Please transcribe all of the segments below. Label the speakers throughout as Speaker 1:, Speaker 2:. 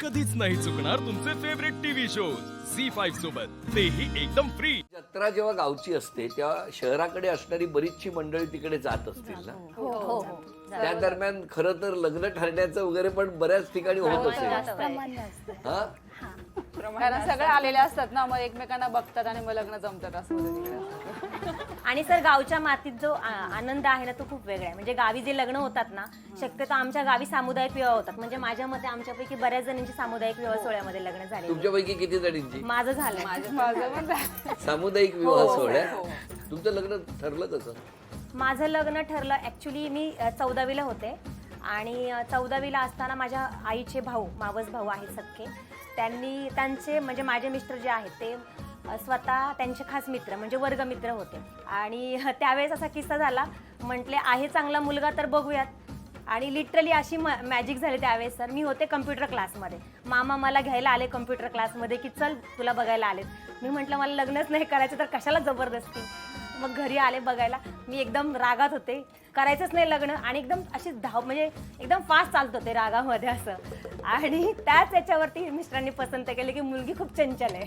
Speaker 1: कधीच नाही चुकणार तुमचे फेवरेट टीव्ही शोज झी5 सोबत, तेही एकदम फ्री।
Speaker 2: जत्रा जेव्हा गावची असते तेव्हा शहराकडे असणारी बरीचशी मंडळी तिकडे जात असतील ना.
Speaker 3: हो
Speaker 2: त्या दरम्यान खरं तर लग्न ठरण्याचं वगैरे पण बऱ्याच ठिकाणी होत असेल. हा
Speaker 3: कारण सगळे आलेले असतात ना, मग एकमेकांना बघतात आणि मग लग्न जमतात असं होतं तिकडे.
Speaker 4: आणि सर गावच्या मातीत जो आनंद आहे ना तो खूप वेगळा आहे. म्हणजे गावी जे लग्न होतात ना, शक्यतो आमच्या गावी सामुदायिक विवाह होतात. म्हणजे माझ्या मते आमच्यापैकी बऱ्याच जणांची सामुदायिक विवाह सोहळ्यामध्ये लग्न झाले.
Speaker 2: तुमच्यापैकी किती जणींची
Speaker 4: माझं झालं.
Speaker 3: माझं पण झालं.
Speaker 2: सामुदायिक विवाह
Speaker 4: हो,
Speaker 2: सोहळ्यात तुमचं लग्न ठरलं कसं?
Speaker 4: माझं लग्न ठरलं ॲक्च्युली मी 14वीला होते आणि 14वीला असताना माझ्या आईचे भाऊ, मावस भाऊ आहेत सख्खे, त्यांचे म्हणजे माझे मिस्टर जे आहेत ते स्वतः त्यांचे खास मित्र म्हणजे वर्गमित्र होते. आणि त्यावेळेस असा किस्सा झाला, म्हटले आहे चांगला मुलगा तर बघूयात. आणि लिटरली अशी मॅजिक झाली त्यावेळेस सर. मी होते कम्प्युटर क्लासमध्ये, मामा मला घ्यायला आले कम्प्युटर क्लासमध्ये की चल तुला बघायला आलेत. मी म्हटलं मला लग्नच नाही करायचं तर कशाला जबरदस्ती. मग घरी आले बघायला, मी एकदम रागात होते, करायचंच नाही लग्न. आणि एकदम अशी म्हणजे एकदम फास्ट चालत होते रागामध्ये असं. आणि त्याच याच्यावरती मिस्टरांनी पसंत केलं की मुलगी खूप चंचल आहे.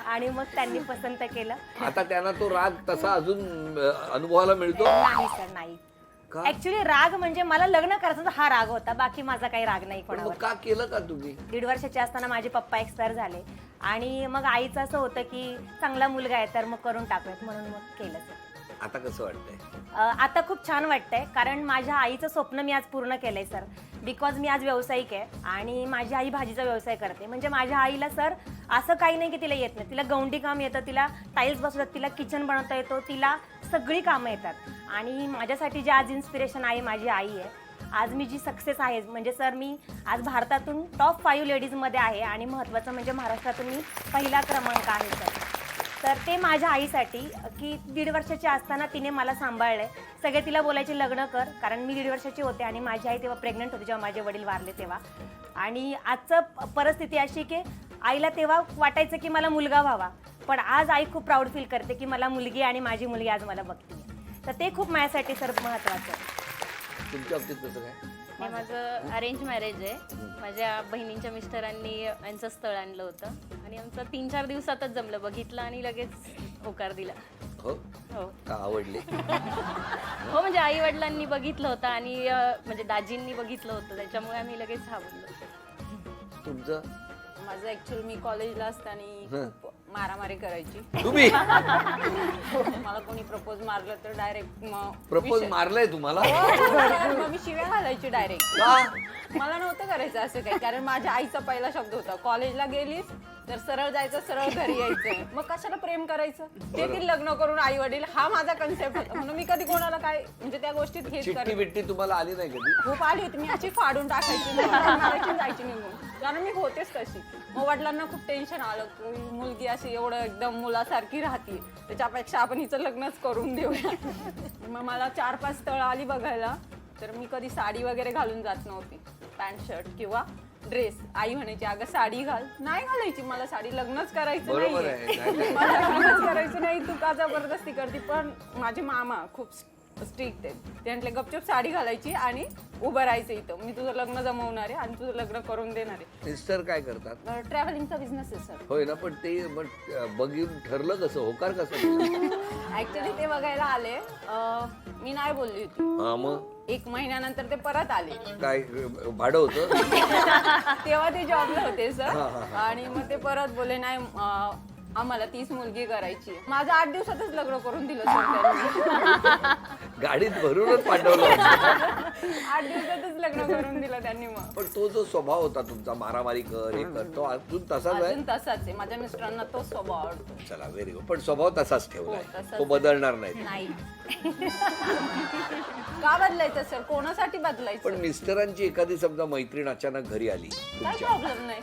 Speaker 4: आणि मग त्यांनी पसंत केलं.
Speaker 2: आता त्यांना तो राग तसा अजून अनुभवायला मिळतो?
Speaker 4: नाही सर, नाही. ऍक्च्युली राग म्हणजे मला लग्न करायचं तर हा राग होता, बाकी माझा काही राग नाही
Speaker 2: पण
Speaker 4: कोणावर.
Speaker 2: मग का केलं का तुम्ही?
Speaker 4: 1.5 वर्षाचे असताना माझे पप्पा एक्सपायर झाले आणि मग आईचं असं होतं की चांगला मुलगा आहे तर मग करून टाकूयात, म्हणून मग केलं सर.
Speaker 2: आता कसं वाटतंय?
Speaker 4: आता खूप छान वाटतंय, कारण माझ्या आईचं स्वप्न मी आज पूर्ण केलंय सर. बिकॉज मी आज व्यावसायिक आहे आणि माझी आई भाजीचा व्यवसाय करते. म्हणजे माझ्या आईला सर असं काही नाही की तिला येत नाही. तिला गवंडी काम येतं, तिला टाईल्स बसवतात, तिला किचन बनवता येतो, तिला सगळी कामं येतात. आणि माझ्यासाठी जे आज इन्स्पिरेशन आहे माझी आई आहे. आज मी जी सक्सेस आहे म्हणजे सर मी आज भारतातून टॉप 5 लेडीजमध्ये आहे आणि महत्त्वाचं म्हणजे महाराष्ट्रातून मी पहिला क्रमांक आहे सर. तर ते माझ्या आईसाठी की 1.5 वर्षाची असताना तिने मला सांभाळलंय. सगळे तिला बोलायचे लग्न कर, कारण मी 1.5 वर्षाची होते आणि माझी आई तेव्हा प्रेग्नंट होती जेव्हा माझे वडील वारले तेव्हा. आणि आजचं परिस्थिती अशी की आईला तेव्हा वाटायचं की मला मुलगा व्हावा, पण आज आई खूप प्राऊड फील करते की मला मुलगी आणि माझी मुलगी आज मला बघते. तर ते खूप माझ्यासाठी सर महत्त्वाचं आहे.
Speaker 2: तुमच्या बाबतीत कसं काय?
Speaker 5: हे माझं अरेंज मॅरेज आहे. माझ्या बहिणींच्या मिस्टरांनी यांचं स्थळ आणलं होतं आणि आमचं 3-4 दिवसातच जमलं. बघितलं आणि लगेच होकार दिला.
Speaker 2: हो
Speaker 5: हो
Speaker 2: का आवडले?
Speaker 5: हो म्हणजे आई वडिलांनी बघितलं होतं आणि म्हणजे दाजींनी बघितलं होतं, त्याच्यामुळे आम्ही लगेच हा बोललो.
Speaker 2: तुमचं?
Speaker 3: माझं ऍक्च्युअली मी कॉलेजला असताना खूप मारामारी करायची.
Speaker 2: तुम्ही
Speaker 3: मला कोणी प्रपोज मारलं तर डायरेक्ट
Speaker 2: प्रपोज मारलाय तुम्हाला?
Speaker 3: मग मी शिव्या घालायची डायरेक्ट.
Speaker 2: का?
Speaker 3: मला नव्हतं करायचं असं काही, कारण माझ्या आईचा पहिला शब्द होता कॉलेजला गेलीस तर सरळ जायचं, सरळ घरी यायचं. मग कशाला प्रेम करायचं, ते ती लग्न करून आई वडील, हा माझा कन्सेप्ट होता. म्हणून मी कधी कोणाला काय म्हणजे त्या गोष्टीत हेच
Speaker 2: चिठ्ठी
Speaker 3: करायचं.
Speaker 2: बिट्टी तुम्हाला आली नाही कधी?
Speaker 3: खूप आली होती, मी अशी फाडून टाकायची, मारायची, जायची निघून, कारण मी होतेच तशी. मग वडिलांना खूप टेन्शन आलं की मुलगी अशी एवढं एकदम मुलासारखी राहते, त्याच्यापेक्षा आपण हिचं लग्नच करून देऊया. मग मला 4-5 स्थळं आली बघायला, तर मी कधी साडी वगैरे घालून जात नव्हती, पॅन्ट शर्ट किंवा ड्रेस. आई म्हणायची अगं साडी घाल, नाही घालायची मला साडी, लग्नच करायचं
Speaker 2: बरोबर
Speaker 3: नाही,
Speaker 2: आहे.
Speaker 3: मला लग्नच करायचं नाही, तू का जबरदस्ती करते. पण माझे मामा खूप स्ट्रिक्ट आहेत, ते म्हटले गपचूप साडी घालायची आणि उभं राहायचं इथं, मी तुझं लग्न जमवणार आहे आणि तुझं लग्न करून देणार आहे.
Speaker 2: मिस्टर काय करतात?
Speaker 3: ट्रॅव्हलिंगचा बिझनेस आहे सर.
Speaker 2: होय ना, पण ते बघून ठरलं कसं, होकार कसं?
Speaker 3: ऍक्च्युली ते बघायला आले, मी नाही बोलली होती.
Speaker 2: हा, मग
Speaker 3: 1 महिन्यानंतर ते परत आले.
Speaker 2: काय भाडं होतं?
Speaker 3: तेव्हा ते जॉबला होते सर. आणि मग ते परत बोले नाही आम्हाला 30 मुलगी करायची. माझं 8 दिवसातच लग्न करून दिलं सर त्यांनी.
Speaker 2: गाडीत भरूनच पाठवलं.
Speaker 3: 8 दिवसातच लग्न करून दिलं त्यांनी. मग
Speaker 2: पण तो जो स्वभाव होता तुमचा, मारामारी कर हे कर, तो अजून तसाच आहे?
Speaker 3: अजून तसाच आहे. माझ्या मिस्टरांना तो स्वभाव आवडतो.
Speaker 2: चला, व्हेरी गुड. पण स्वभाव तसाच ठेवलाय,
Speaker 3: तसाच.
Speaker 2: तो बदलणार नाही.
Speaker 3: नाही. का बदलायचं सर, कोणासाठी बदलायचं?
Speaker 2: पण मिस्टरांची एखादी समजा मैत्रीण अचानक घरी आली
Speaker 3: काही
Speaker 2: तुमच्या,
Speaker 3: प्रॉब्लेम नाही,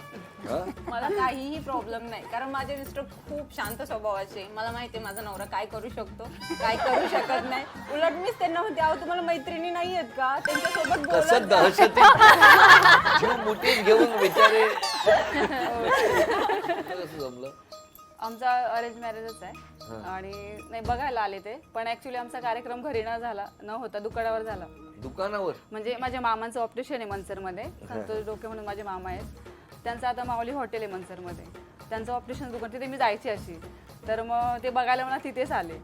Speaker 2: हा?
Speaker 3: मला काहीही प्रॉब्लेम नाही, कारण माझे मिस्टर खूप शांत स्वभावाचे. मला माहिती आहे माझा नवरा काय करू शकतो, काय करू शकत नाही. उलट मीच त्यांना म्हणते अहो तुम्हाला मैत्रिणी नाही आहेत का, त्यांच्यासोबत
Speaker 2: कसं
Speaker 3: बोलत जा.
Speaker 2: दहशतीत जीव मुठीत घेऊन विचारे. कसं जमलं?
Speaker 3: आमचा अरेंज मॅरेजच आहे आणि नाही बघायला आले ते, पण ऍक्च्युली आमचा कार्यक्रम घरी न होता दुकानावर झाला.
Speaker 2: दुकानावर?
Speaker 3: म्हणजे माझ्या मामांचं ऑपरेशन आहे मनसरमध्ये, संतोष डोके म्हणून माझे मामा आहेत. त्यांचं आता माऊली हॉटेल आहे मनसरमध्ये, त्यांचं ऑपरेशन दुकान तिथे मी जायची अशी, तर मग ते बघायला मला तिथेच आले.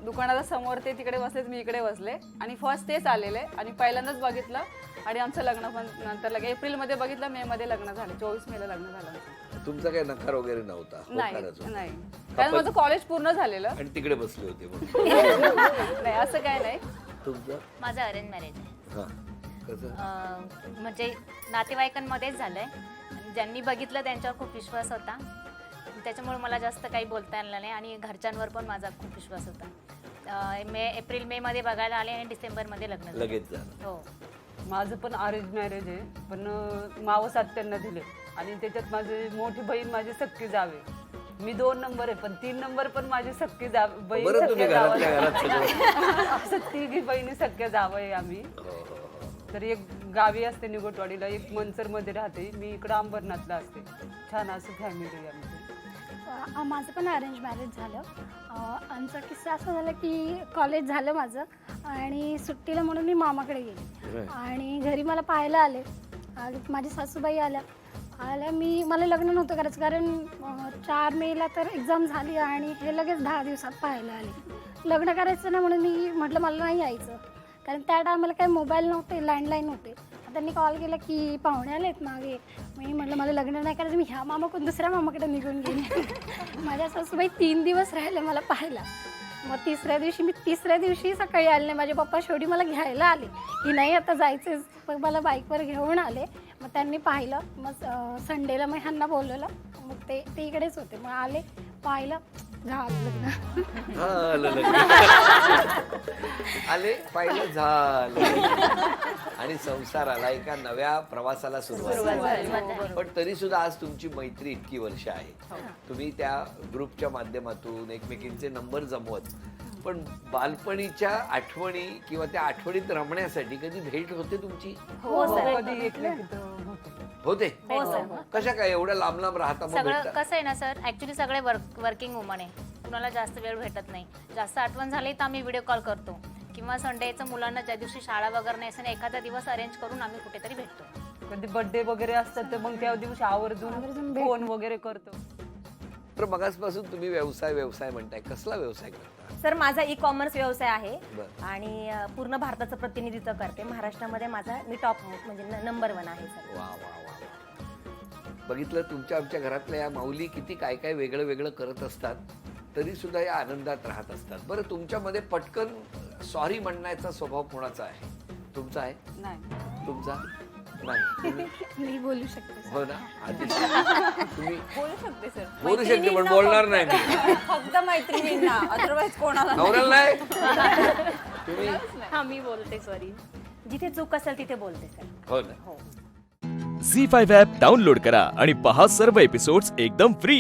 Speaker 3: दुकानाच्या समोर ते तिकडे बसले, मी इकडे बसले आणि फर्स्ट तेच आलेले आणि पहिल्यांदाच बघितलं. आणि आमचं लग्न पण नंतर एप्रिलमध्ये बघितलं, मे मध्ये लग्न झालं, 24 मेला लग्न झालं.
Speaker 2: तुमचा काही नकार वगैरे नव्हता?
Speaker 3: नाही, कारण माझं कॉलेज पूर्ण झालेलं
Speaker 2: आणि तिकडे बसले होते म्हणून.
Speaker 3: नाही असं काय नाही.
Speaker 2: तुमचं?
Speaker 5: माझं अरेंज मॅरेज आहे.
Speaker 2: हा, कसं?
Speaker 5: म्हणजे नातेवाईकांमध्येच झालंय. ज्यांनी बघितलं त्यांच्यावर खूप विश्वास होता, त्याच्यामुळे मला जास्त काही बोलता आलं नाही आणि घरच्यांवर पण माझा खूप विश्वास होता. एप्रिल मे मध्ये बघायला आले आणि डिसेंबरमध्ये लग्न झालं.
Speaker 2: लगेच झालं?
Speaker 5: हो.
Speaker 6: माझं पण अरेंज मॅरेज आहे, पण मावस आत्यांना दिले आणि त्याच्यात माझी मोठी बहीण माझी सक्की जावे. मी 2 नंबर आहे, पण 3 नंबर पण माझी सक्की बहीण
Speaker 2: बरं, तुम्ही
Speaker 6: सख्या
Speaker 2: घरातल्या घरात सगळं.
Speaker 6: असं तिघी बहिणी सख्या जावं आम्ही. तर एक गावी असते निगोटवाडीला, एक मनसरमध्ये राहते, मी इकडं अंबरनाथला असते. छान असं फॅमिली आहे आमची.
Speaker 7: माझं पण अरेंज मॅरेज झालं. आमचा किस्सा असा झाला की कॉलेज झालं माझं आणि सुट्टीला म्हणून मी मामाकडे गेले आणि घरी मला पाहायला आले. माझी सासूबाई आल्या. मला लग्न नव्हतं करायचं, कारण 4 मेला तर एक्झाम झाली आणि हे लगेच 10 दिवसात पाहायला आले. लग्न करायचं ना म्हणून मी म्हटलं मला नाही यायचं, कारण त्या टायमाला काही मोबाईल नव्हते, लँडलाईन होते. त्यांनी कॉल केला की पाहुणे आलेत मागे. मी म्हटलं मला लग्न नाही करायचं, मी ह्या मामाकडून दुसऱ्या मामाकडे निघून गेले. माझ्या सासूबाई 3 दिवस राहिले मला पाहायला. मग तिसऱ्या दिवशी सकाळी आले नाही. माझे पप्पा शेवटी मला घ्यायला आले की नाही आता जायचंच, मग मला बाईकवर घेऊन आले. मग त्यांनी पाहिलं, मग संडेला मग ह्यांना बोलवलं, मग ते इकडेच होते. मग आले, पाहिलं, झालं लग्न.
Speaker 2: आले, पाहिलं, झालं आणि संसाराला एका नव्या प्रवासाला सुरुवात झाली. पण तरी सुद्धा आज तुमची मैत्री इतकी वर्ष आहे, तुम्ही त्या ग्रुपच्या माध्यमातून एकमेकींचे नंबर जमवत, पण बालपणीच्या आठवणी किंवा त्या आठवणीत रमण्यासाठी कधी भेट होते तुमची?
Speaker 4: हो सर.
Speaker 6: कधी एकले
Speaker 2: होते?
Speaker 4: हो सर.
Speaker 2: कशा काय एवढ्या लांब लांब राहता मग
Speaker 5: सगळं
Speaker 2: भेटता?
Speaker 5: कसं आहे ना सर, ऍक्च्युली सगळे वर्किंग वुमन आहे, कुणाला जास्त वेळ भेटत नाही. जास्त आठवण झाली तर आम्ही व्हिडिओ कॉल करतो किंवा संडेचं मुलांना ज्या दिवशी शाळा वगैरे नाही असं एखादा दिवस अरेंज करून आम्ही कुठेतरी भेटतो.
Speaker 6: कधी बर्थडे वगैरे असतात तर मग त्या दिवशी आवर्जून फोन वगैरे करतो.
Speaker 2: तर मगासपासून तुम्ही व्यवसाय म्हणताय, कसला व्यवसाय करता?
Speaker 4: सर माझा ई-कॉमर्स व्यवसाय आहे
Speaker 2: बरं.
Speaker 4: आणि पूर्ण भारताचं प्रतिनिधित्व करते. महाराष्ट्रामध्ये मी टॉप म्हणजे नंबर 1 आहे सर.
Speaker 2: वा वा वा वा. बघितलं, तुमच्या आमच्या घरातल्या या माऊली किती काय काय वेगळं वेगळं करत असतात, तरी सुद्धा या आनंदात राहत असतात. बरं, तुमच्यामध्ये पटकन सॉरी म्हणण्याचा स्वभाव कोणाचा आहे? तुमचा आहे?
Speaker 3: नाही,
Speaker 2: तुमचा नाही?
Speaker 7: मी बोलू शकते.
Speaker 2: हो ना, आधी तुम्ही
Speaker 3: बोलू शकते सर,
Speaker 2: बोलू शकते पण बोलणार नाही मी.
Speaker 3: फक्त मैत्रिणींना, अदरवाईज कोणाला नाही.
Speaker 2: नवऱ्याला नाही? तुम्ही?
Speaker 5: हा, मी बोलते सॉरी.
Speaker 4: जिथे चूक असेल तिथे बोलते सर.
Speaker 2: हो ना.
Speaker 1: झी5 ॲप डाउनलोड करा आणि पहा सर्व एपिसोड्स एकदम फ्री.